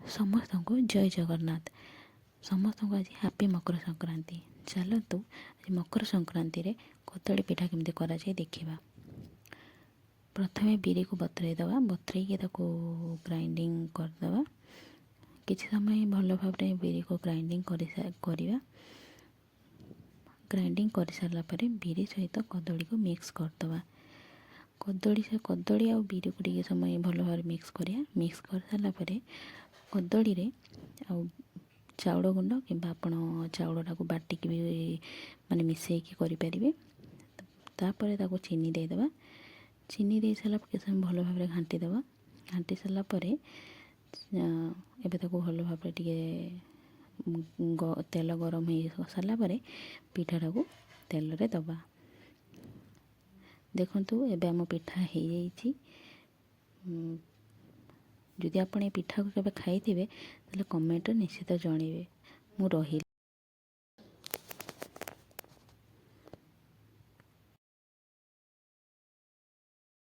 समस्त को जय जगन्नाथ। समस्त को आज हैप्पी मकर संक्रांति। चलतु आज मकर संक्रांति रे कदली पिठा केमती करा जाए देखिबा। प्रथमे बिरी को बतुराई दवा, बतुराई ग्राइंडिंग करदवा। किछि समय भल भाव बिरी को ग्राइंडिंग करवा। ग्राइंडिंग कर सारा पर बिरी सहित कदली को मिक्स करदवा। कदली आ बिरी को टिके समय भल भाव मिक्स करिया। मिक्स कर सारा पर कदली रे आ चाउल गुंड कि चाउलटा को बाटिक भी माने मिसेकी करें। तापर ताको चीनी देदेबा। चीनी दे सारा किसी समय भल भाव घाटी देवा। घाटी सारा पर एबे ताको भल भाव तेल गरम हो सारा पर पिठाटा को तेल रे दबा। देखंतु एबे आम पिठा हो जाइए। जदि आपण ए पिठा को केबे खाइथिबे ताले कमेंट निश्चित जणेबे। मु रही।